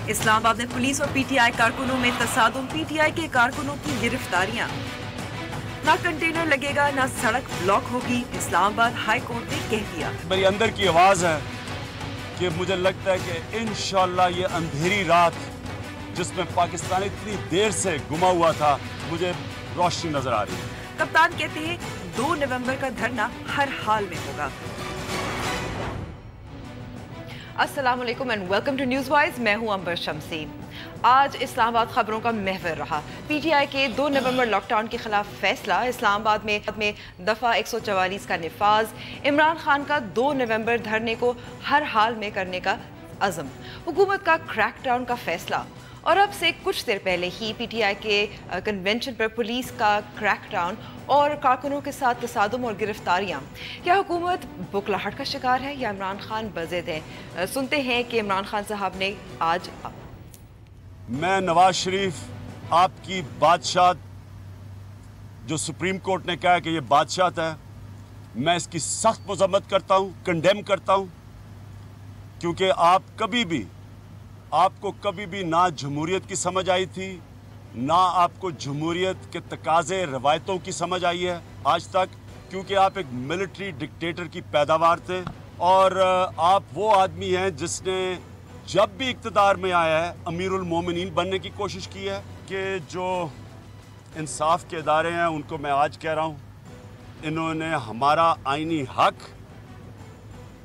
इस्लामाबाद में पुलिस और पीटीआई कारकुनों में तसादुम, पीटीआई के कारकुनों की गिरफ्तारियां। ना कंटेनर लगेगा ना सड़क ब्लॉक होगी, इस्लामाबाद हाई कोर्ट ने कह दिया। मेरी अंदर की आवाज है कि मुझे लगता है कि इंशाल्लाह ये अंधेरी रात जिसमें पाकिस्तान इतनी देर से गुमा हुआ था, मुझे रोशनी नजर आ रही है। कप्तान कहते हैं 2 नवंबर का धरना हर हाल में होगा। अस्सलाम वालेकुम and welcome to news wise. मैं हूं अंबर शमसी। आज इस्लामाबाद खबरों का महवर रहा। पीटीआई के 2 नवंबर लॉकडाउन के खिलाफ फैसला, इस्लामाबाद में दफ़ा 144 का निफाज, इमरान खान का 2 नवंबर धरने को हर हाल में करने का अज़म, हुकूमत का क्रैकडाउन का फैसला और अब से कुछ देर पहले ही पीटीआई के कन्वेंशन पर पुलिस का क्रैकडाउन और कारकुनों के साथ तसादुम और गिरफ्तारियां। क्या हुकूमत बुखलाहट का शिकार है या इमरान खान बज़िद है? सुनते हैं कि इमरान खान साहब ने आज। मैं नवाज शरीफ आपकी बादशाह, जो सुप्रीम कोर्ट ने कहा कि ये बादशाह है, मैं इसकी सख्त मजम्मत करता हूँ, कंडेम करता हूँ, क्योंकि आपको कभी भी ना जमहूरियत की समझ आई थी, ना आपको जमहूरियत के तकाजे रवायतों की समझ आई है आज तक, क्योंकि आप एक मिलिट्री डिक्टेटर की पैदावार थे और आप वो आदमी हैं जिसने जब भी इक़्तिदार में आया है अमीरुल मोमिनीन बनने की कोशिश की है। कि जो इंसाफ के इदारे हैं उनको मैं आज कह रहा हूँ, इन्होंने हमारा आईनी हक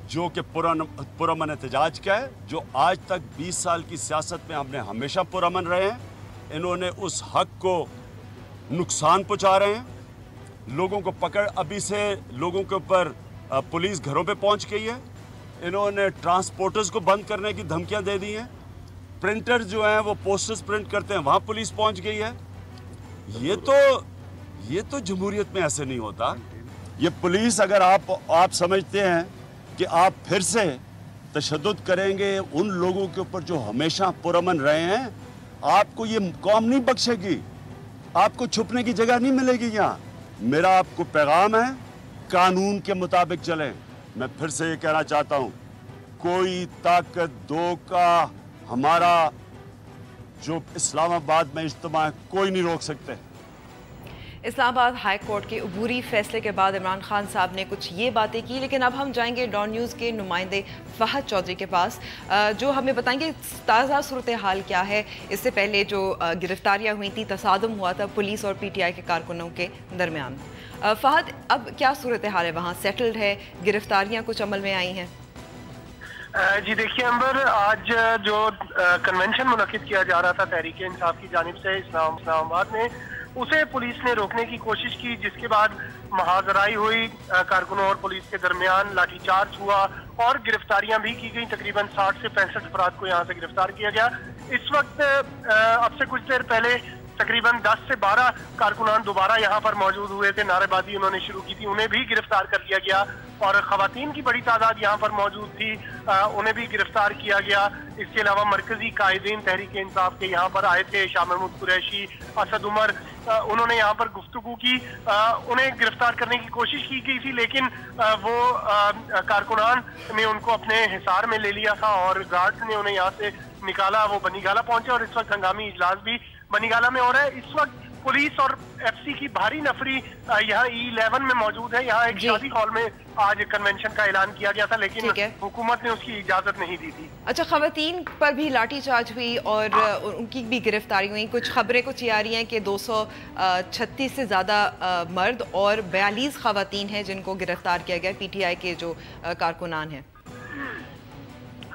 जो कि पुरअमन एहतजाज का है, जो आज तक 20 साल की सियासत में हमने हमेशा पुरअमन रहे हैं, इन्होंने उस हक को नुकसान पहुंचा रहे हैं। लोगों को पकड़, अभी से लोगों के ऊपर पुलिस घरों पे पहुंच गई है। इन्होंने ट्रांसपोर्टर्स को बंद करने की धमकियां दे दी हैं। प्रिंटर जो हैं वो पोस्टर्स प्रिंट करते हैं, वहां पुलिस पहुंच गई है। ये तो जमहूरियत में ऐसे नहीं होता। ये पुलिस, अगर आप समझते हैं कि आप फिर से तशद्दुद करेंगे उन लोगों के ऊपर जो हमेशा पुरअमन रहे हैं, आपको ये कौम नहीं बख्शेगी, आपको छुपने की जगह नहीं मिलेगी यहाँ। मेरा आपको पैगाम है, कानून के मुताबिक चलें। मैं फिर से ये कहना चाहता हूँ, कोई ताकत दो का हमारा जो इस्लामाबाद में इज्तिमा है, कोई नहीं रोक सकते। इस्लामाबाद हाई कोर्ट के अबूरी फैसले के बाद इमरान खान साहब ने कुछ ये बातें की, लेकिन अब हम जाएंगे डॉन न्यूज़ के नुमाइंदे फहद चौधरी के पास, जो हमें बताएंगे ताज़ा सूरत हाल क्या है। इससे पहले जो गिरफ्तारियां हुई थी, तसादुम हुआ था पुलिस और पीटीआई के कारकुनों के दरमियान। फहद, अब क्या सूरत हाल है वहाँ? सेटल्ड है? गिरफ्तारियाँ कुछ अमल में आई हैं? जी देखिए अंबर, आज जो कन्वेंशन मुनक्किद किया जा रहा था तहरीक इंसाफ की जानिब से इस्लामाबाद में, उसे पुलिस ने रोकने की कोशिश की, जिसके बाद महाजराई हुई, कारकुनों और पुलिस के दरमियान लाठीचार्ज हुआ और गिरफ्तारियां भी की गई। तकरीबन 60 से 65 अफराद को यहाँ से गिरफ्तार किया गया। इस वक्त अब से कुछ देर पहले तकरीबन 10 से 12 कारकुनान दोबारा यहाँ पर मौजूद हुए थे, नारेबाजी उन्होंने शुरू की थी, उन्हें भी गिरफ्तार कर लिया गया। और खवातीन की बड़ी तादाद यहाँ पर मौजूद थी, उन्हें भी गिरफ्तार किया गया। इसके अलावा मरकजी कायदीन तहरीक इंसाफ के यहाँ पर आए थे, शाह महमूद कुरैशी, असद उमर, उन्होंने यहाँ पर गुफ्तगू की। उन्हें गिरफ्तार करने की कोशिश की गई थी, लेकिन वो कारकुनान ने उनको अपने हिसार में ले लिया था और गार्ड्स ने उन्हें यहाँ से निकाला। वो बनीगाला पहुंचे और इस वक्त हंगामी इजलास भी बनीगाला में हो रहा है। इस वक्त पुलिस और एफसी की भारी नफरी यहाँ E11 में मौजूद है। यहाँ एक शादी हॉल में आज कन्वेंशन का ऐलान किया गया था, लेकिन हुकूमत ने उसकी इजाजत नहीं दी थी। अच्छा, खवातीन पर भी लाठीचार्ज हुई और उनकी भी गिरफ्तारी हुई। कुछ खबरें कुछ ये आ रही हैं कि 236 से ज़्यादा मर्द और 42 खवातीन हैं जिनको गिरफ्तार किया गया, पीटीआई के जो कारकुनान हैं।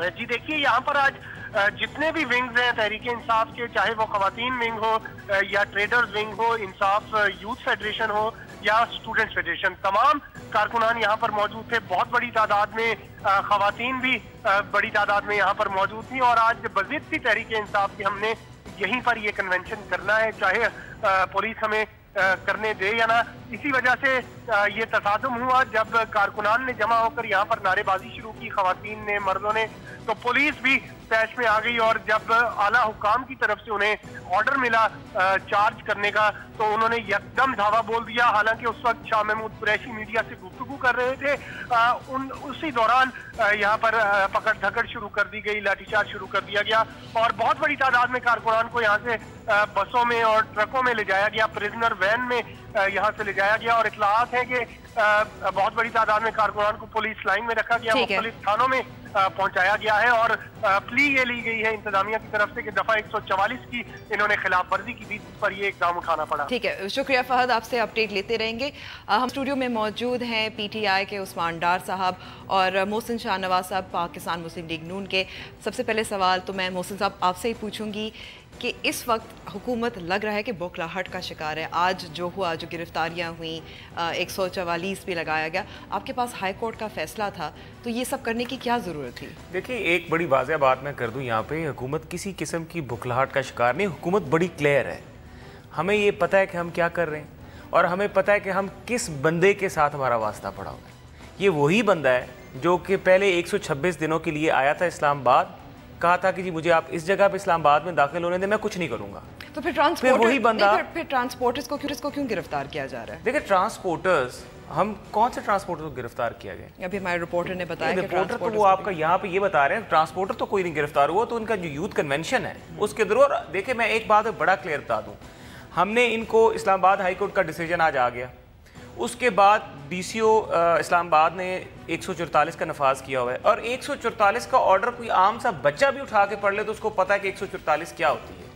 जी देखिए, यहाँ पर आज जितने भी विंग्स हैं तहरीक इंसाफ के, चाहे वो खवातीन विंग हो या ट्रेडर्स विंग हो, इंसाफ यूथ फेडरेशन हो या स्टूडेंट्स फेडरेशन, तमाम कारकुनान यहाँ पर मौजूद थे। बहुत बड़ी तादाद में खवातीन भी बड़ी तादाद में यहाँ पर मौजूद थी और आज बज़िद थी तहरीक इंसाफ की, हमने यहीं पर ये कन्वेंशन करना है, चाहे पुलिस हमें करने दे या ना। इसी वजह से ये तसादुम हुआ जब कारकुनान ने जमा होकर यहाँ पर नारेबाजी शुरू की, खवातीन ने, मर्दों ने, तो पुलिस भी तैश में आ गई। और जब आला हुकाम की तरफ से उन्हें ऑर्डर मिला चार्ज करने का तो उन्होंने यकदम धावा बोल दिया। हालांकि उस वक्त शाह महमूद कुरैशी मीडिया से गुफ्तगू कर रहे थे, उसी दौरान यहाँ पर पकड़ धकड़ शुरू कर दी गई, लाठीचार्ज शुरू कर दिया गया और बहुत बड़ी तादाद में कारकुनान को यहाँ से बसों में और ट्रकों में ले जाया गया, प्रिजनर वैन में यहाँ से ले जाया गया। और इतलात है कि बहुत बड़ी तादाद में कारकुनान को पुलिस लाइन में रखा गया, मुख्तलिफ थानों में पहुंचाया गया है और प्ली ये ली गई है इंतजामिया की तरफ से कि दफा 144 की इन्होंने खिलाफ वर्जी की थी, जिस पर ये इकदाम उठाना पड़ा। ठीक है, शुक्रिया फहद, आपसे अपडेट लेते रहेंगे। हम स्टूडियो में मौजूद हैं PTI के उस्मान डार साहब और मोहसिन शाह नवाज साहब पाकिस्तान मुस्लिम लीग नून के। सबसे पहले सवाल तो मैं मोहसिन साहब आपसे ही पूछूंगी कि इस वक्त हुकूमत लग रहा है कि बौखलाहट का शिकार है। आज जो हुआ, जो गिरफ्तारियां हुई, 144 भी लगाया गया, आपके पास हाई कोर्ट का फैसला था, तो ये सब करने की क्या ज़रूरत थी? देखिए, एक बड़ी वाज़ेह बात मैं कर दूं यहाँ पे, हुकूमत किसी किस्म की बौखलाहट का शिकार नहीं, हुकूमत बड़ी क्लियर है। हमें ये पता है कि हम क्या कर रहे हैं और हमें पता है कि हम किस बंदे के साथ हमारा वास्ता पड़ा हुआ है। ये वही बंदा है जो कि पहले 126 दिनों के लिए आया था इस्लामाबाद, कहा था कि जी मुझे आप इस जगह पे इस्लामाबाद में दाखिल होने दें, मैं कुछ नहीं करूंगा। तो फिर वही बंदा फिर ट्रांसपोर्टर्स को क्यों गिरफ्तार किया जा रहा है? देखिए, ट्रांसपोर्टर्स, हम कौन से ट्रांसपोर्टर को गिरफ्तार किया गया? अभी हमारे रिपोर्टर ने बताया कि रिपोर्टर तो वो आपका यहाँ पे ये बता रहे हैं, ट्रांसपोर्टर तो कोई नहीं गिरफ्तार हुआ, तो उनका जो यूथ कन्वेंशन है उसके जरूर। देखिए, मैं एक बात बड़ा क्लियर बता दूँ, हमने इनको इस्लामाबाद हाई कोर्ट का डिसीजन आज आ गया, उसके बाद DCO इस्लामाबाद ने 144 का नफाज किया हुआ है और 144 का ऑर्डर कोई आम सा बच्चा भी उठा के पढ़ ले तो उसको पता है कि 144 क्या होती है।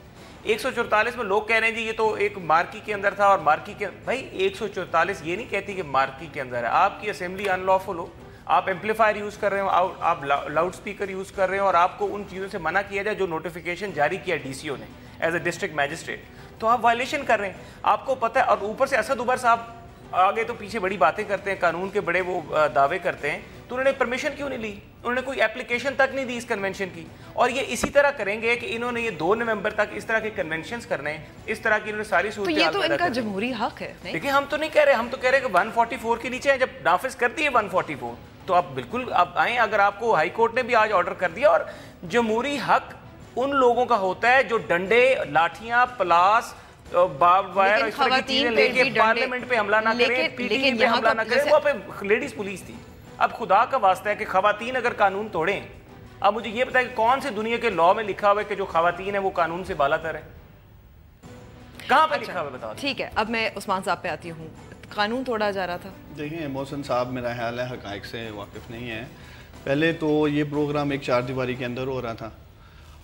144 में लोग कह रहे हैं जी ये तो एक मार्की के अंदर था और मार्की के, भाई 144 ये नहीं कहती कि मार्की के अंदर है। आपकी असेंबली अनलॉफुल हो, आप एम्पलीफायर यूज़ कर रहे हो, आप लाउड स्पीकर यूज़ कर रहे हो और आपको उन चीज़ों से मना किया जाए जो नोटिफिकेशन जारी किया DCO ने एज ए डिस्ट्रिक्ट मैजिस्ट्रेट, तो आप वायलेशन कर रहे हैं, आपको पता है। और ऊपर से असद उमर साहब आगे तो पीछे बड़ी बातें करते हैं, कानून के बड़े वो दावे करते हैं, तो उन्होंने परमिशन क्यों नहीं ली? उन्होंने कोई एप्लीकेशन तक नहीं दी इस कन्वेंशन की। और ये इसी तरह करेंगे कि इन्होंने ये 2 नवंबर तक इस तरह के कन्वेंशंस करने हैं, इस तरह की इन्होंने सारी सूरत। तो ये तो इनका जमहूरी हक है। देखिए, हम तो नहीं कह रहे, हम तो कह रहे हैं कि 144 के नीचे है, जब नाफिज कर दिए 144 तो आप बिल्कुल आप आएँ। अगर आपको हाई कोर्ट ने भी आज ऑर्डर कर दिया, और जमहूरी हक उन लोगों का होता है जो डंडे, लाठियाँ, प्लास, बार्ब वायर और इस तरह की चीजें लेके पार्लियामेंट पे हमला ना करें, PTI पे हमला ना करें। वो पे लेडीज पुलिस थी। अब खुदा का वास्ता है कि खवातीन अगर कानून तोड़ें, अब मुझे ये बताएं कि कौन से दुनिया के लॉ में लिखा हुआ है कि जो खवातीन है वो कानून से बालातर है? कहाँ पे लिखा हुआ है बताओ? ठीक है, अब मैं उस्मान साहब पे आती हूँ। कानून तोड़ा जा रहा था। देखिए, मोहसिन साहब मेरा ख्याल है हकाइक से वाकिफ नहीं है। पहले तो ये प्रोग्राम एक 4 दीवारी के अंदर हो रहा था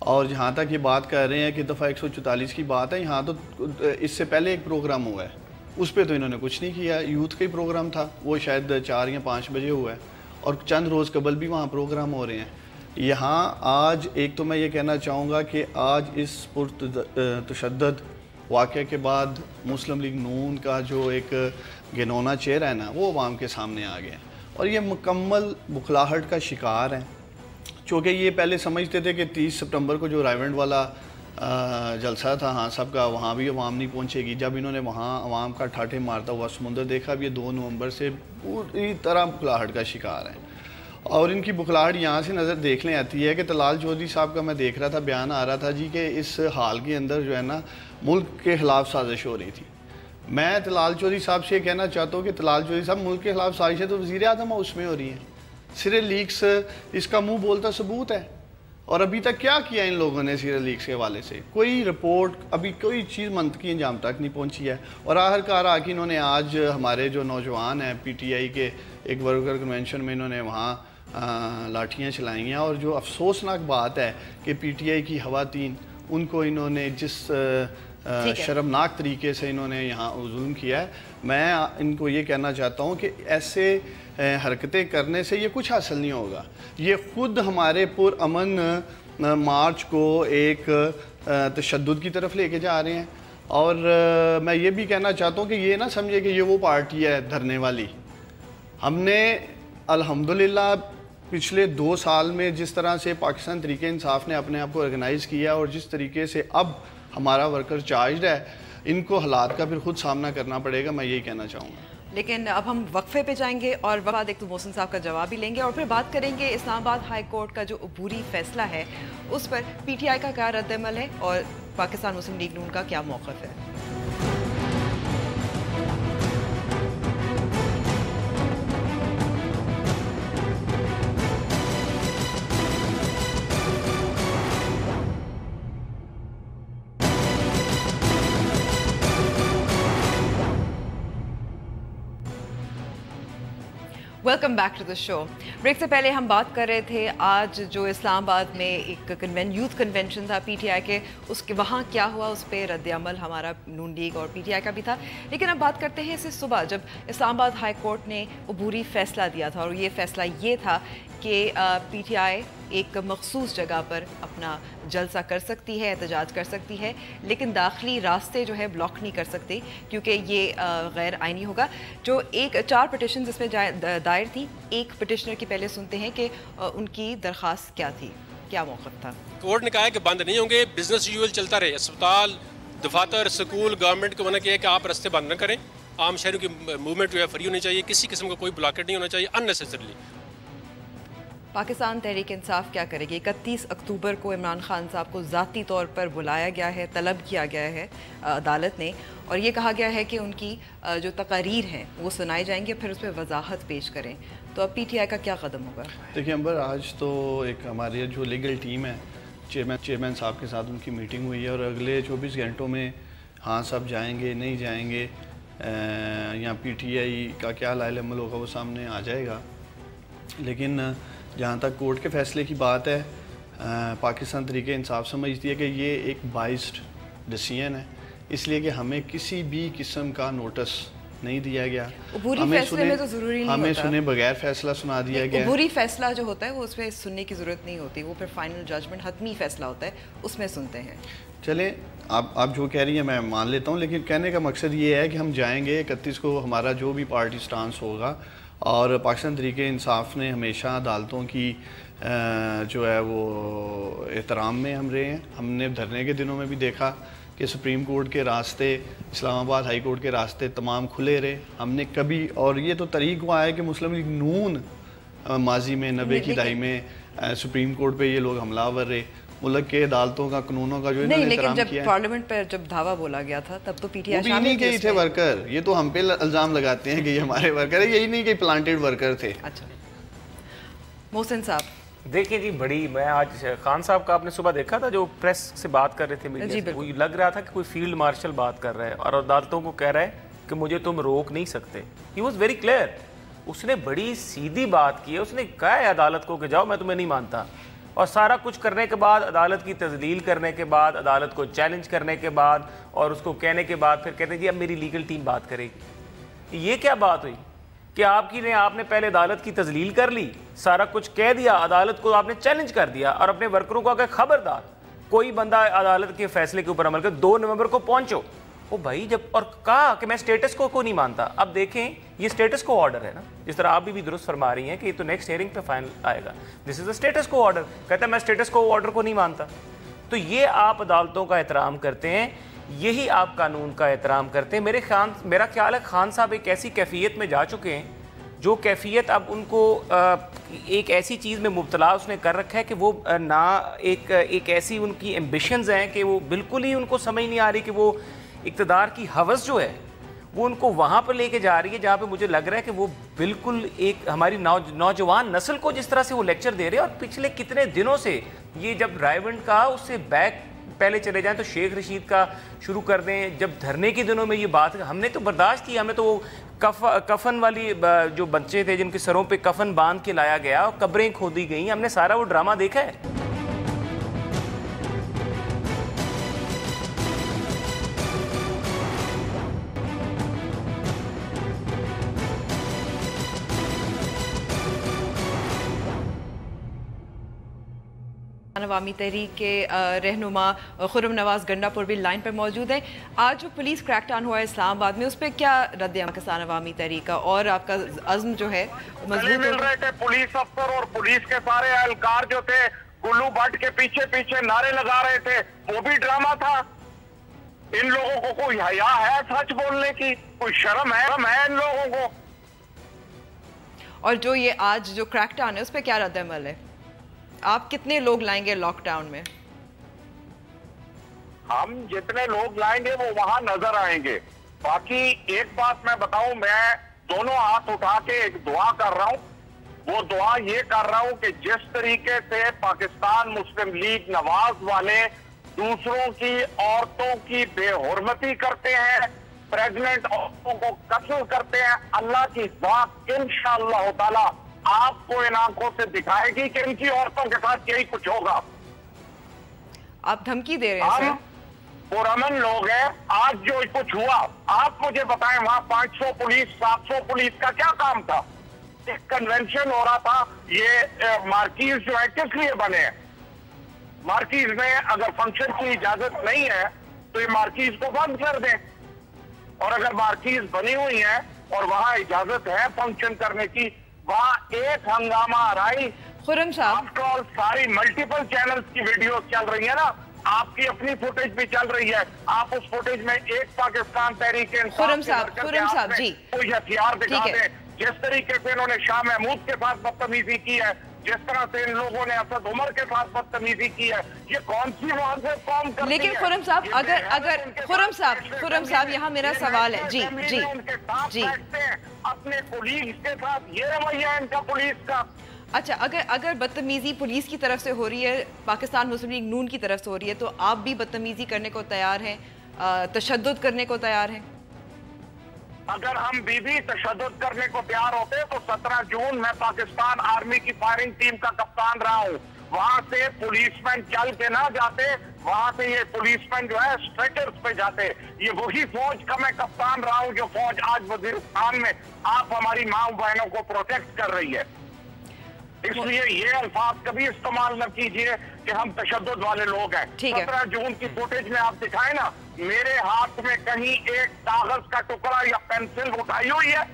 और जहाँ तक ये बात कर रहे हैं कि दफ़ा 144 की बात है, यहाँ तो इससे पहले एक प्रोग्राम हुआ है, उस पर तो इन्होंने कुछ नहीं किया। यूथ का ही प्रोग्राम था, वो शायद 4 या 5 बजे हुआ है और चंद रोज़ कबल भी वहाँ प्रोग्राम हो रहे हैं। यहाँ आज एक तो मैं ये कहना चाहूँगा कि आज इस पुरतशद्दद वाक़े के बाद मुस्लिम लीग नून का जो एक घिनौना चेहरा है ना, वो अवाम के सामने आ गया और ये मुकम्मल बुखलाहट का शिकार है। चूँकि ये पहले समझते थे कि 30 सितंबर को जो रायवेंड वाला जलसा था हाँ सबका, वहाँ भी अवाम नहीं पहुँचेगी। जब इन्होंने वहाँ अवाम का ठाठे मारता हुआ समुंदर देखा, अब ये 2 नवंबर से पूरी तरह बुखलाहट का शिकार है। और इनकी बुखलाहट यहाँ से नज़र देखने आती है कि तलाल चौधरी साहब का मैं देख रहा था, बयान आ रहा था जी कि इस हाल के अंदर जो है ना मुल्क के ख़िलाफ़ साजिश हो रही थी। मैं तलाल चौधरी साहब से कहना चाहता हूँ कि तलाल चौधरी साहब, मुल्क के ख़िलाफ़ साजिशें तो वज़ीर आज़म उसमें हो रही हैं, सिरे लीक्स इसका मुंह बोलता सबूत है। और अभी तक क्या किया इन लोगों ने सिरे लीक्स के हवाले से? कोई रिपोर्ट, अभी कोई चीज़ मंतकी अंजाम तक नहीं पहुंची है। और आखिरकार आके इन्होंने आज हमारे जो नौजवान हैं PTI के एक वर्कर कन्वेंशन में इन्होंने वहाँ लाठियाँ चलाई हैं। और जो अफसोसनाक बात है कि PTI की ख़वातीन, उनको इन्होंने जिस शर्मनाक तरीके से इन्होंने यहाँ जुल्म किया है, मैं इनको ये कहना चाहता हूँ कि ऐसे हरकतें करने से ये कुछ हासिल नहीं होगा। ये ख़ुद हमारे पुरअमन मार्च को एक तशद्दुद की तरफ लेके जा रहे हैं। और मैं ये भी कहना चाहता हूँ कि ये ना समझे कि ये वो पार्टी है धरने वाली। हमने अल्हम्दुलिल्लाह पिछले 2 साल में जिस तरह से पाकिस्तान तहरीक इंसाफ ने अपने आप को ऑर्गेनाइज़ किया और जिस तरीके से अब हमारा वर्कर चार्ज है, ان کو حالات کا پھر خود سامنا کرنا پڑے گا، میں یہی کہنا چاہوں گا. لیکن اب ہم وقفے پہ جائیں گے اور بعد ایک تو محسن صاحب کا جواب بھی لیں گے اور پھر بات کریں گے اسلام آباد ہائی کورٹ کا جو عبوری فیصلہ ہے اس پر پی ٹی آئی کا کیا رد عمل ہے اور پاکستان مسلم لیگ نون کا کیا موقف ہے. Welcome back to the show. Break سے پہلے ہم بات کر رہے تھے آج جو اسلام آباد میں ایک یوتھ کنونشن تھا پی ٹی آئی کے، اس کے وہاں کیا ہوا اس پہ رد عمل ہمارا نون لیگ اور پی ٹی آئی کا بھی تھا. لیکن اب بات کرتے ہیں اس سے صبح جب اسلام آباد ہائی کورٹ نے عبوری فیصلہ دیا تھا اور یہ فیصلہ یہ تھا کہ پی ٹی آئی ایک مخصوص جگہ پر اپنا جلسہ کر سکتی ہے، احتجاج کر سکتی ہے، لیکن داخلی راستے جو ہے بلاک نہیں کر سکتے کیونکہ یہ غیر آئینی ہوگا. جو 4 پٹیشنز اس میں دائر تھی، ایک پٹیشنر کی پہلے سنتے ہیں کہ ان کی درخواست کیا تھی، کیا موقف تھا. کورٹ نے کہا ہے کہ بند نہیں ہوں گے، بزنس یوزول چلتا رہے. اسپتال، دفاتر، سکول، گورنمنٹ کو منع کیا ہے کہ آپ راستے بند نہ کریں. عام شہریوں کی موومنٹ جو ہے فری ہونی چاہیے، کسی قسم کا کوئی بلاکٹ نہیں ہونا چاہیے اننیسیسریلی. پاکستان تحریک انصاف کیا کرے گی؟ 31 اکتوبر کو عمران خان صاحب کو ذاتی طور پر بلایا گیا ہے، طلب کیا گیا ہے عدالت نے، اور یہ کہا گیا ہے کہ ان کی جو تقاریر ہیں وہ سنائی جائیں گے، پھر اس پہ وضاحت پیش کریں. تو اب پی ٹی آئی کا کیا قدم ہوگا؟ دیکھیں امبر، آج تو ایک ہماری جو لیگل ٹیم ہے چیئرمین صاحب کے ساتھ ان کی میٹنگ ہوئی ہے اور اگلے 24 گھنٹوں میں ہاں صاحب جائیں گے نہیں جائیں گے یا پی ٹی آئی کا کیا لائحہ عمل ہوگا وہ سامنے آ جائے گا. لیکن جہاں تک کورٹ کے فیصلے کی بات ہے، پاکستان تحریک انصاف سمجھتی ہے کہ یہ ایک بائسڈ ڈیسیژن ہے، اس لیے کہ ہمیں کسی بھی قسم کا نوٹس نہیں دیا گیا. عبوری فیصلے میں تو ضروری نہیں ہوتا، ہمیں سنے بغیر فیصلہ سنا دیا گیا. عبوری فیصلہ جو ہوتا ہے وہ اس میں سننے کی ضرورت نہیں ہوتی، وہ پھر فائنل ججمنٹ حتمی فیصلہ ہوتا ہے، اس میں سنتے ہیں. چلیں آپ جو کہہ رہی ہیں میں مان لیتا ہوں، لیکن کہنے کا مقصد یہ ہے کہ ہم جائیں گے 31 کو، ہمارا جو بھی پارٹی سٹانس ہوگا. اور پاکستان تحریک انصاف نے ہمیشہ عدالتوں کی جو ہے وہ احترام میں ہم رہے ہیں. ہم نے دھرنے کے دنوں میں بھی دیکھا کہ سپریم کورٹ کے راستے، اسلام آباد ہائی کورٹ کے راستے تمام کھلے رہے. ہم نے کبھی، اور یہ تو طریق ہوا ہے کہ مسلم لیگ نون ماضی میں 90 کی دہائی میں سپریم کورٹ پہ یہ لوگ حملہ آور رہے. ملک کے عدالتوں کا، قانونوں کا جو انہوں نے احترام کیا ہے. جب پارلیمنٹ پر جب دھاوا بولا گیا تھا تب تو پی ٹی آئی شامل نہیں کہ تھے ورکر. یہ تو ہم پہ الزام لگاتے ہیں کہ یہ ہمارے ورکر ہیں، یہی نہیں کہ پلانٹڈ ورکر تھے. اچھا محسن صاحب دیکھیں جی، بڑی میں آج خان صاحب کا آپ نے صبح دیکھا تھا جو پریس سے بات کر رہے تھے میڈیا سے، وہ لگ رہا تھا کہ کوئی فیلڈ مارشل بات کر رہا ہے اور عدالتوں کو کہہ رہا ہے کہ مجھے تم روک نہیں سکتے. He was very clear. اس نے بڑی سیدھی بات کی ہے. اس نے کہا ہے عدالت کو کہ جاؤ میں تمہیں نہیں مانتا، اور سارا کچھ کرنے کے بعد، عدالت کی تذلیل کرنے کے بعد، عدالت کو چیلنج کرنے کے بعد اور اس کو کہنے کے بعد پھر کہتے ہیں جی اب میری لیگل ٹیم بات کرے گی. یہ کیا بات ہوئی کہ آپ نے پہلے عدالت کی تذلیل کر لی، سارا کچھ کہہ دیا، عدالت کو آپ نے چیلنج کر دیا اور اپنے ورکروں کو کہا خبردار کوئی بندہ عدالت کے فیصلے کے اوپر عمل کر، 2 نومبر کو پہنچو. وہ بھائی جب، اور کہا کہ میں اسٹیٹس کو نہیں مانتا. اب دیکھیں یہ اسٹیٹس کو آرڈر ہے نا، جس طرح آپ بھی درست فرما رہی ہیں کہ یہ تو نیکسٹ ہیئرنگ پہ فائنل آئے گا. دس از اے اسٹیٹس کو آرڈر. کہتا ہے میں اسٹیٹس کو آرڈر کو نہیں مانتا. تو یہ آپ عدالتوں کا احترام کرتے ہیں، یہی آپ قانون کا احترام کرتے ہیں. میرا خیال ہے خان صاحب ایک ایسی کیفیت میں جا چکے ہیں جو کیفیت اب ان کو ایک ایسی چیز میں مبتلا اس نے کر رکھا ہے کہ وہ نہ ایک ایسی ان کی ایمبیشنز ہیں کہ وہ بالکل ہی ان کو سمجھ نہیں آ رہی کہ وہ اقتدار کی ہوس جو ہے وہ ان کو وہاں پر لے کے جا رہی ہے جہاں پہ مجھے لگ رہا ہے کہ وہ بالکل ایک ہماری نوجوان نسل کو جس طرح سے وہ لیکچر دے رہے ہیں. اور پچھلے کتنے دنوں سے یہ جب رائیونٹ کا اس سے بیک پہلے چلے جائیں تو شیخ رشید کا شروع کر دیں. جب دھرنے کے دنوں میں یہ بات ہم نے تو برداشت کی، ہمیں تو وہ کفن والی جو بچے تھے جن کے سروں پہ کفن باندھ کے لایا گیا اور قبریں کھودی گئیں، ہم نے سارا وہ ڈرامہ دیکھا ہے. عوامی تحریک کے رہنما خرم نواز گنڈا پور بھی لائن پہ موجود ہیں. آج جو پولیس کریک ڈاؤن ہوا ہے اسلام آباد میں، اس پہ کیا رد عمل پاکستان عوامی تحریک کا اور آپ کا عزم جو ہے مضبوط مل رہے تھے؟ پولیس افسر اور پولیس کے سارے اہلکار جو تھے گلو بٹ کے پیچھے پیچھے نعرے لگا رہے تھے، وہ بھی ڈرامہ تھا. इन लोगों को कोई हया है सच बोलने की? कोई शर्म है इन लोगों को? और जो ये आज जो क्रैकडाउन है उस पर क्या रद्द-ए-अमल है? आप कितने लोग लाएंगे लॉकडाउन में? हम जितने लोग लाएंगे वो वहां नजर आएंगे। बाकी एक बात मैं बताऊं, मैं दोनों हाथ उठा के एक दुआ कर रहा हूं। वो दुआ ये कर रहा हूं कि जिस तरीके से पाकिस्तान मुस्लिम लीग नवाज वाले दूसरों की औरतों की बेहुरमती करते हैं, प्रेग्नेंट औरतों को कत्ल करते हैं, अल्लाह की जात इंशाअल्लाह ताला आपको इन आंखों से दिखाएगी कि इनकी औरतों के साथ यही कुछ होगा। आप धमकी दे रहे हैं सर? पुरअमन लोग हैं। आज जो कुछ हुआ, आप मुझे बताएं, वहां 500 पुलिस 700 पुलिस का क्या काम था? एक कन्वेंशन हो रहा था, ये मार्कीज जो है किस लिए बने हैं? मार्कीज में अगर फंक्शन की इजाजत नहीं है तो ये मार्कीज को बंद कर दें, और अगर मार्कीज बनी हुई है और वहां इजाजत है फंक्शन करने की, वहां एक हंगामा आ रही। खुर्रम साहब, आफ्टर ऑल सारी मल्टीपल चैनल्स की वीडियोस चल रही है ना, आपकी अपनी फुटेज भी चल रही है। आप उस फुटेज में एक पाकिस्तान तहरीक इंसाफ खुर्रम साहब जी, कोई हथियार दिखा दे। जिस तरीके से इन्होंने शाह महमूद के साथ बदतमीजी की है, जिस तरह से इन लोगों ने असद उमर के साथ बदतमीजी की है, ये कौन सी मुआवजे कौम करती है? लेकिन खुर्रम साहब, अगर खुर्रम साहब यहाँ मेरा सवाल है जी जी जी, अपने पुलिस के साथ ये रवैया इनका पुलिस का। अच्छा, अगर बदतमीजी पुलिस की तरफ से हो रही है, पाकिस्तान मुस्लिम लीग नून की तरफ से हो रही है, तो आप भी बदतमीजी करने को तैयार हैं, तशद्दुद करने को तैयार हैं? अगर हम भी तशद्दुद करने को तैयार होते तो 17 जून में पाकिस्तान आर्मी की फायरिंग टीम का कप्तान रहा हूँ। वहां से पुलिसमैन चल के ना जाते, वहां से ये पुलिसमैन जो है स्ट्रेचर्स पे जाते। ये वही फौज का मैं कप्तान रहा हूँ जो फौज आज वजीरिस्तान में आप हमारी माँ बहनों को प्रोटेक्ट कर रही है। इसलिए ये अल्फाज कभी इस्तेमाल न कीजिए कि हम तशद्दुद वाले लोग हैं। 17 जून की फुटेज में आप दिखाए ना, मेरे हाथ में कहीं एक कागज का टुकड़ा या पेंसिल उठाई हुई है?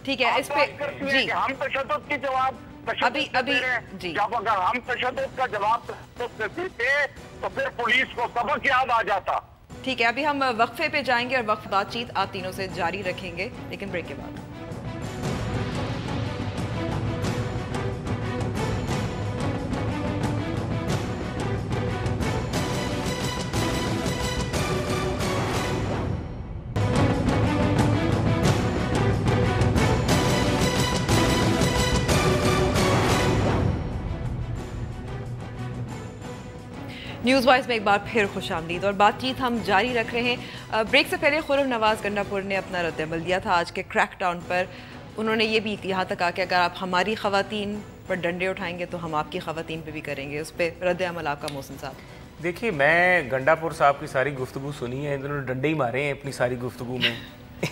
ठीक है, इस पे जी हम तशद्दुद की जवाब अभी जी, जब अगर हम तशद्दुद का जवाब देते तो फिर पुलिस को सबक याद आ जाता। ठीक है, अभी हम वक्फे पे जाएंगे और वक्त बातचीत आप तीनों से जारी रखेंगे, लेकिन ब्रेक के बाद। न्यूज़ वाइज में एक बार फिर खुशामदीद और बातचीत हम जारी रख रहे हैं। ब्रेक से पहले खुर्रम नवाज गंडापुर ने अपना रद्द-ए-अमल दिया था आज के क्रैकडाउन पर। उन्होंने ये भी यहाँ तक कहा कि अगर आप हमारी ख़वातीन पर डंडे उठाएंगे तो हम आपकी ख़वातीन पे भी करेंगे। उस पर रद्द-ए-अमल आपका मोहसिन साहब? देखिए, मैं गंडापुर साहब की सारी गुफ्तगू सुनी है, इन्होंने डंडे ही मारे हैं अपनी सारी गुफ्तगू में।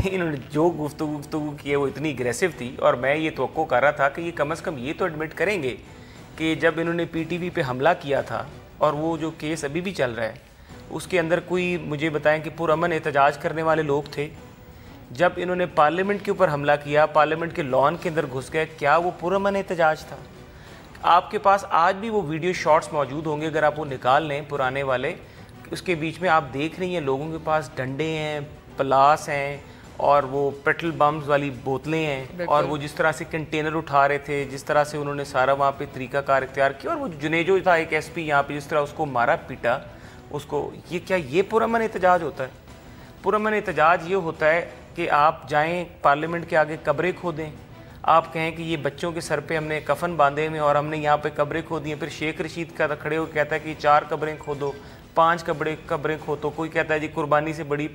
इन्होंने जो गुफ्तगू की है वो इतनी एग्रेसिव थी, और मैं ये तवक्को कर रहा था कि ये कम अज़ कम ये तो एडमिट करेंगे कि जब इन्होंने PTV पे हमला किया था, और वो जो केस अभी भी चल रहा है, उसके अंदर कोई मुझे बताएं कि पुरअमन एहतजाज करने वाले लोग थे। जब इन्होंने पार्लियामेंट के ऊपर हमला किया, पार्लियामेंट के लॉन के अंदर घुस गए, क्या वो पुरअमन एहतजाज था? आपके पास आज भी वो वीडियो शॉट्स मौजूद होंगे, अगर आप वो निकाल लें पुराने वाले, उसके बीच में आप देख रही हैं लोगों के पास डंडे हैं, पलास हैं, और वो पेट्रोल बम्स वाली बोतलें हैं, और वो जिस तरह से कंटेनर उठा रहे थे, जिस तरह से उन्होंने सारा वहाँ पे तरीक़ाकार इख्तियार किया, और वो जुनेजो था एक SP यहाँ पे, जिस तरह उसको मारा पीटा उसको, ये क्या ये पुरअमन एहतजाज होता है? पुरअमन एहतजाज ये होता है कि आप जाएं पार्लियामेंट के आगे कब्रें खोदें, आप कहें कि ये बच्चों के सर पे हमने कफन बांधे हुए और हमने यहाँ पे कब्रें खोदी हैं, फिर शेख रशीद का खड़े हो कहता है कि 4 कब्रें खोदो, 5 कब्रें खोदो, कोई कहता है जी कुर्बानी से बड़ी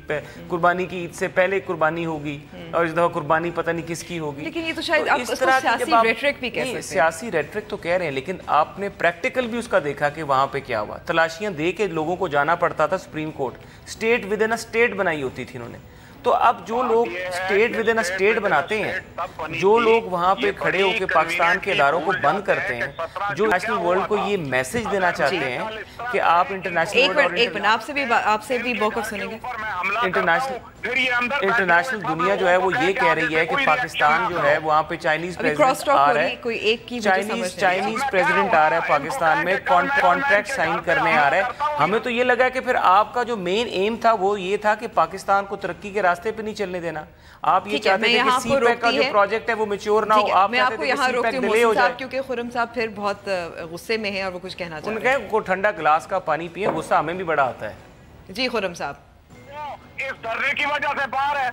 कुर्बानी की ईद से पहले कुर्बानी होगी, और इस दफ़ा कुर्बानी पता नहीं किसकी होगी। लेकिन ये तो शायद आप इसको सियासी रेटरिक भी कह सकते हैं। सियासी रेटरिक तो कह रहे हैं, लेकिन आपने प्रैक्टिकल भी उसका देखा कि वहाँ पे क्या हुआ। तलाशियाँ दे के लोगों को जाना पड़ता था supreme court, state with in a state बनाई होती थी इन्होंने। तो अब जो लोग state with in a state बनाते हैं, जो लोग वहाँ पे खड़े होकर पाकिस्तान के इदारों को बंद करते हैं, जो नेशनल वर्ल्ड को ये मैसेज देना चाहते हैं कि आप इंटरनेशनल आपसे भी मौक़िफ़ सुनेंगे। حملہ کرتا ہوں پھر یہ اندر انٹرنیشنل دنیا جو ہے وہ یہ کہہ رہی ہے کہ پاکستان جو ہے وہاں پہ چائنیز پریزیڈنٹ آ رہا ہے، چائنیز پریزیڈنٹ آ رہا ہے پاکستان میں، کانٹریکٹ سائن کرنے آ رہا ہے. ہمیں تو یہ لگا کہ پھر آپ کا جو مین ایم تھا وہ یہ تھا کہ پاکستان کو ترقی کے راستے پہ نہیں چلنے دینا. آپ یہ چاہتے تھے کہ سی پیک کا جو پروجیکٹ ہے وہ میچور نہ ہو. آپ چاہتے تھے کہ سی پیک ڈیلے ہو جائے. کیونکہ خرم صاحب پھر بہت غصے میں ہیں اور وہ کچھ کہنا چاہتے ہیں. ان کا کو ٹھنڈا گلاس کا پانی پیئے، غصہ ہمیں بھی بڑا آتا ہے. جی خرم صاحب، اس دھرنے کی وجہ سے باہر ہے.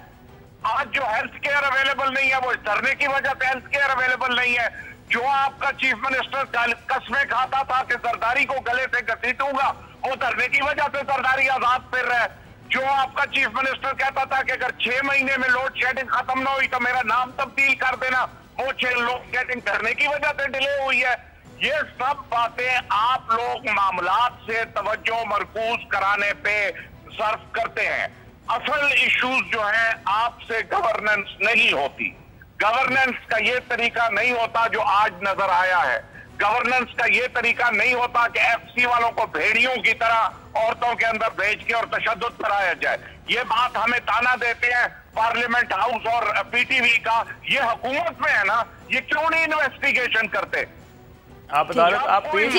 آج جو ہیلتھ کیئر اویلیبل نہیں ہے وہ اس دھرنے کی وجہ سے ہیلتھ کیئر اویلیبل نہیں ہے. جو آپ کا چیف منسٹر قسمیں کھاتا تھا کہ زرداری کو گلے سے گھسیٹوں گا، وہ دھرنے کی وجہ سے زرداری آزاد پھر رہا ہے. جو آپ کا چیف منسٹر کہتا تھا کہ اگر 6 مہینے میں لوڈ شیڈنگ ختم نہ ہوئی تو میرا نام تبدیل کر دینا، وہ لوڈ شیڈنگ کرنے کی وجہ سے ڈیلے ہوئی ہے. یہ سب باتیں آپ لوگ معاملات سے توجہ مرکوز کرانے پہ صرف کرتے ہیں. اصل ایشوز جو ہیں آپ سے گورننس نہیں ہوتی. گورننس کا یہ طریقہ نہیں ہوتا جو آج نظر آیا ہے. گورننس کا یہ طریقہ نہیں ہوتا کہ ایف سی والوں کو بھیڑیوں کی طرح عورتوں کے اندر بھیج کے اور تشدد کرایا جائے. یہ بات ہمیں تانا دیتے ہیں پارلیمنٹ ہاؤس اور پی ٹی وی کا، یہ حکومت میں ہے نا، یہ کیوں نہیں انویسٹیگیشن کرتے؟ آپ عدالت آپ پیش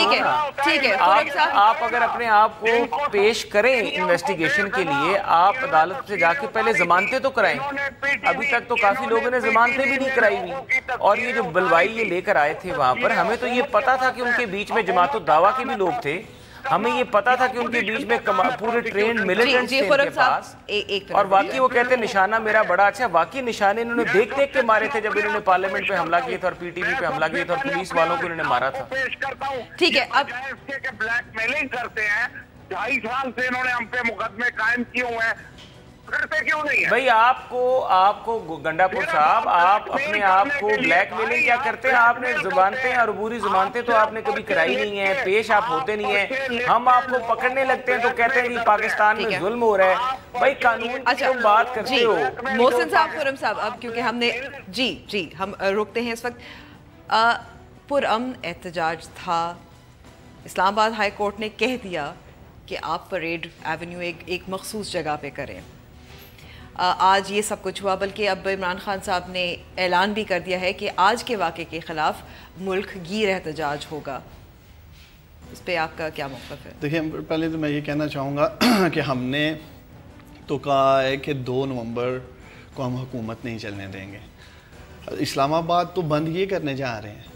آپ اگر اپنے آپ کو پیش کریں انویسٹیگیشن کے لیے، آپ عدالت سے جا کے پہلے ضمانتیں تو کرائیں. ابھی تک تو کافی لوگوں نے ضمانتیں بھی نہیں کرائی ہوئی. اور یہ جو بلوائی یہ لے کر آئے تھے وہاں پر، ہمیں تو یہ پتا تھا کہ ان کے بیچ میں جماعت الدعویٰ کے بھی لوگ تھے. ہمیں یہ پتا تھا کہ ان کے بیچ میں پورے ٹرینڈ ملیٹنٹس تھے ان کے پاس. اور واقعی وہ کہتے ہیں نشانہ میرا بڑا اچھا. واقعی نشانے انہوں نے دیکھ دیکھ کے مارے تھے جب انہوں نے پارلیمنٹ پہ حملہ کیا تھا اور پی ٹی وی پہ حملہ کیا تھا اور پولیس والوں کو انہوں نے مارا تھا. ٹھیک ہے، اب بلیک میلنگ کرتے ہیں. 2.5 سال سے انہوں نے ہم پہ مقدمے قائم کیے ہوئے ہیں، کرتے کیوں نہیں ہیں؟ بھائی آپ کو گنڈا پور صاحب، آپ اپنے آپ کو بلیک میلنگ کیا کرتے ہیں؟ آپ نے ضمانتیں اور عبوری ضمانتیں تو آپ نے کبھی کرائی نہیں ہیں، پیش آپ ہوتے نہیں ہیں. ہم آپ کو پکڑنے لگتے ہیں تو کہتے ہیں کہ پاکستان میں ظلم ہو رہا ہے. بھائی قانون کی تم بات کرتے ہو. محسن صاحب، خرم صاحب، اب کیونکہ ہم نے جی ہم روکتے ہیں اس وقت. پرامن احتجاج تھا. اسلام آباد ہائی کورٹ نے کہہ دیا کہ آپ پریڈ ایونیو ایک مخصوص جگہ پہ کریں. آج یہ سب کچھ ہوا، بلکہ اب عمران خان صاحب نے اعلان بھی کر دیا ہے کہ آج کے واقعے کے خلاف ملک گیر احتجاج ہوگا. اس پہ آپ کا کیا موقف ہے؟ دیکھیں، پہلے تو میں یہ کہنا چاہوں گا کہ ہم نے تو کہا ہے کہ 2 نومبر کو ہم حکومت نہیں چلنے دیں گے. اسلام آباد تو بند یہ کرنے جا رہے ہیں.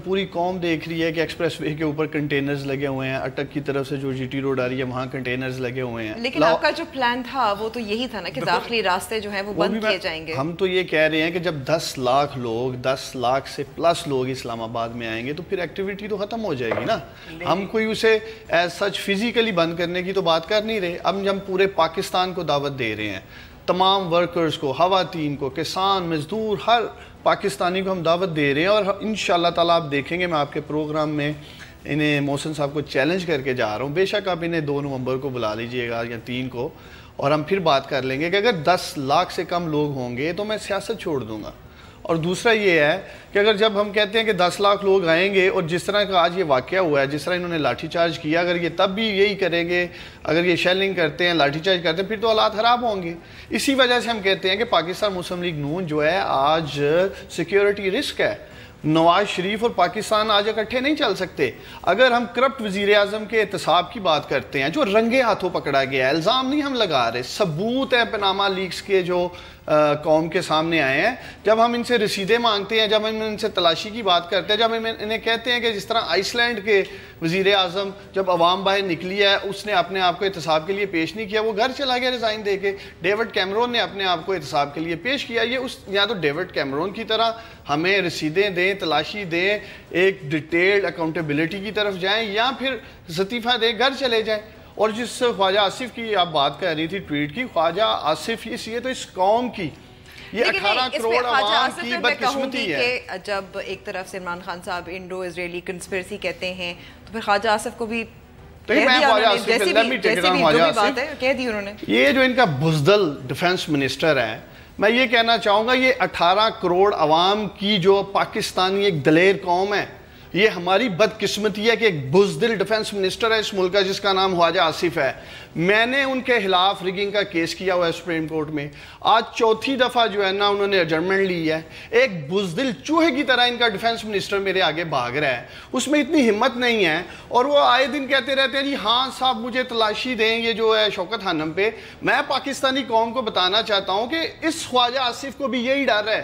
پوری قوم دیکھ رہی ہے کہ ایکسپریس وے کے اوپر کنٹینرز لگے ہوئے ہیں. اٹک کی طرف سے جو جی ٹی روڈ آ رہی ہے وہاں کنٹینرز لگے ہوئے ہیں. لیکن آپ کا جو پلان تھا وہ تو یہی تھا نا کہ داخلی راستے جو ہیں وہ بند کیے جائیں گے. ہم تو یہ کہہ رہے ہیں کہ جب 10 لاکھ لوگ 10 لاکھ سے پلس لوگ اسلام آباد میں آئیں گے تو پھر ایکٹیویٹی تو ختم ہو جائے گی نا. ہم کوئی اسے ایز سچ فزیکلی بند کرنے کی تو بات کر نہیں رہے. اب ہم پورے پاکستان کو دعوت دے رہے ہیں، تمام ورکرز کو، خواتین کو، کسان، مزدور، ہر پاکستانی کو ہم دعوت دے رہے ہیں. اور انشاءاللہ تعالیٰ آپ دیکھیں گے، میں آپ کے پروگرام میں انہیں محسن صاحب کو چیلنج کر کے جا رہا ہوں. بے شک آپ انہیں 2 نومبر کو بلا لیجئے گا یا 3 کو، اور ہم پھر بات کر لیں گے کہ اگر 10 لاکھ سے کم لوگ ہوں گے تو میں سیاست چھوڑ دوں گا. اور دوسرا یہ ہے کہ اگر جب ہم کہتے ہیں کہ 10 لاکھ لوگ آئیں گے اور جس طرح کا آج یہ واقعہ ہوا ہے، جس طرح انہوں نے لاٹھی چارج کیا، اگر یہ تب بھی یہی کریں گے، اگر یہ شیلنگ کرتے ہیں، لاٹھی چارج کرتے ہیں، پھر تو حالات خراب ہوں گے. اسی وجہ سے ہم کہتے ہیں کہ پاکستان مسلم لیگ نون جو ہے آج سیکیورٹی رسک ہے. نواز شریف اور پاکستان آج اکٹھے نہیں چل سکتے. اگر ہم کرپٹ وزیر اعظم کے احتساب کی بات کرتے ہیں جو رنگے ہاتھوں پکڑا گیا ہے، الزام نہیں ہم لگا رہے، ثبوت ہے پاناما لیکس کے جو قوم کے سامنے آئے ہیں. جب ہم ان سے رسیدیں مانگتے ہیں، جب ہم ان سے تلاشی کی بات کرتے ہیں، جب ہم انہیں کہتے ہیں کہ جس طرح آئس لینڈ کے وزیر اعظم جب عوام باہر نکلی ہے اس نے اپنے آپ کو احتساب کے لیے پیش نہیں کیا، وہ گھر چلا گیا ریزائن دے کے. ڈیوڈ کیمرون نے اپنے آپ کو احتساب کے لیے پیش کیا. یا تو ڈیوڈ کیمرون کی طرح ہمیں رسیدیں دیں، تلاشی دیں، ایک ڈیٹیلڈ اکاؤنٹیبلٹی کی طرف جائیں، یا پھر استعفیٰ دیں، گھر چلے جائیں. اور جس خواجہ آصف کی آپ بات کر رہی تھی ٹویٹ کی، خواجہ آصف یہ تو اس قوم کی یہ 18 کروڑ عوام کی بدقسمتی ہے. کہ جب ایک طرف سے عمران خان صاحب انڈو اسرائیلی کنسپیرسی کہتے ہیں تو پھر خواجہ آصف کو بھی یہ جو ان کا بزدل ڈیفنس منسٹر ہے، میں یہ کہنا چاہوں گا یہ 18 کروڑ عوام کی جو پاکستانی ایک دلیر قوم ہے، یہ ہماری بدقسمتی ہے کہ ایک بزدل ڈیفنس منسٹر ہے اس ملک کا جس کا نام خواجہ آصف ہے. میں نے ان کے خلاف ریگنگ کا کیس کیا ہوا ہے سپریم کورٹ میں. آج چوتھی دفعہ جو ہے نا انہوں نے ایڈجرمنٹ لی ہے. ایک بزدل چوہے کی طرح ان کا ڈیفنس منسٹر میرے آگے بھاگ رہا ہے. اس میں اتنی ہمت نہیں ہے اور وہ آئے دن کہتے رہتے ہیں جی ہاں صاحب مجھے تلاشی دیں یہ جو ہے شوکت خانم پہ. میں پاکستانی قوم کو بتانا چاہتا ہوں کہ اس خواجہ آصف کو بھی یہی ڈر ہے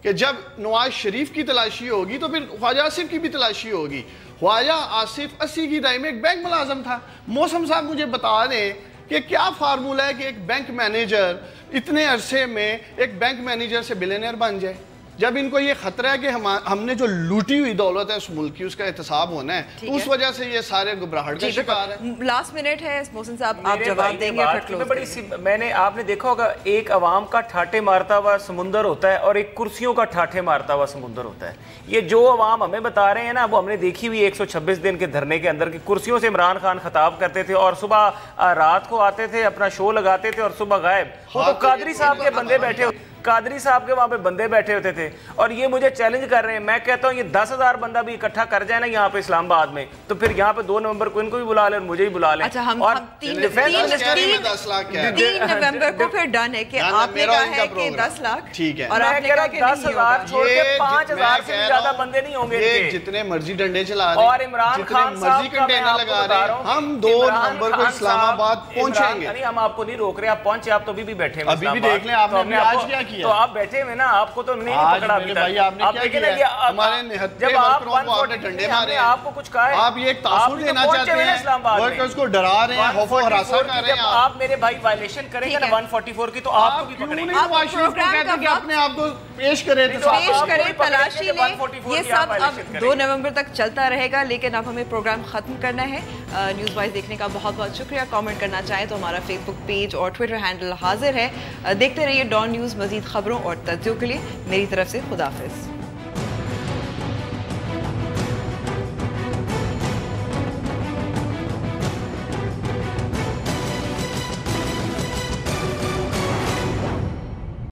کہ جب نواز شریف کی تلاشی ہوگی تو پھر خواجہ آصف کی بھی تلاشی ہوگی. خواجہ آصف 80 کی دہائی میں ایک بینک ملازم تھا. موسم صاحب مجھے بتا دیں کہ کیا فارمولہ ہے کہ ایک بینک مینیجر اتنے عرصے میں ایک بینک مینیجر سے بلینئر بن جائے جب ان کو یہ خطرہ ہے کہ ہم نے جو لوٹی ہوئی دولت ہے اس ملک کی اس کا احتساب ہونا ہے. تو اس وجہ سے یہ سارے گھبراہٹ کا شکار ہے. لاسٹ منٹ ہے محسن صاحب آپ جواب دیں گے پھر کلوز. میں نے آپ نے دیکھا ہوگا ایک عوام کا ٹھاٹے مارتا ہوا سمندر ہوتا ہے اور ایک کرسیوں کا ٹھاٹے مارتا ہوا سمندر ہوتا ہے. یہ جو عوام ہمیں بتا رہے ہیں نا وہ ہم نے دیکھی ہوئی 126 دن کے دھرنے کے اندر کہ کرسیوں سے عمران خان خطاب کرتے تھے اور صبح رات کو آتے تھے اپنا شو لگاتے تھے اور صبح غائب. وہ تو قادری صاحب کے بندے بیٹھے ہوتے قادری صاحب کے وہاں پہ بندے بیٹھے ہوتے تھے اور یہ مجھے چیلنج کر رہے ہیں. میں کہتا ہوں یہ 10,000 بندہ بھی اکٹھا کر جائے نا یہاں پہ اسلام آباد میں تو پھر یہاں پہ 2 نومبر کو ان کو بھی بلا لیں اور مجھے بھی بلا لیں. اچھا ہم 3 نومبر کو پھر ڈن ہے کہ آپ نے کہا ہے کہ 10 لاکھ ٹھیک ہے اور آپ نے کہا کہ 10,000 چھوڑ کے 5,000 سے زیادہ بندے نہیں ہوں گے جتنے مرضی ڈنڈے چلا رہے ہیں اور عمران خان صاحب کا میں آپ کو بتا رہا ہوں ہم 2 نومبر کو اسلام آباد پہنچیں گے. ہم آپ کو نہیں روک رہے آپ پہنچے آپ تو ابھی بھی بیٹھے ہیں ابھی بھی دیکھ لیں آپ نے آج کیا کیا تو آپ بیٹھے ہوئے نا آپ کو تو نہیں پکڑا ابھی بھائی آپ نے کیا کیا ہمارے نہتے ورکروں کو آپ نے ڈنڈے مارے ہیں. آپ کو کچھ کہا ہے آپ یہ ایک تاثر دینا چاہتے ہیں ورکرز کو ڈرا رہے ہیں خوف و ہراساں کر رہے ہیں. آپ میرے بھائی وائلیشن کریں گے نا 144 کی تو آپ کو بھی پکڑیں گے. آپ پروگرام کہتے ہیں کہ اپنے آپ کو پیش کریں تلاشی لیں. یہ سب اب 2 نومبر تک چلتا رہے گا لیکن اب ہمیں پروگرام ختم کرنا ہے. نیوز وائز دیکھنے کا بہت بہت شکریہ. کامنٹ کرنا چاہیں تو ہمارا فیس بک پیج اور ٹویٹر ہینڈل حاضر ہے. دیکھتے رہیے ڈان نیوز. مزید خبروں اور تجزیوں کے لیے میری طرف سے خدا حافظ.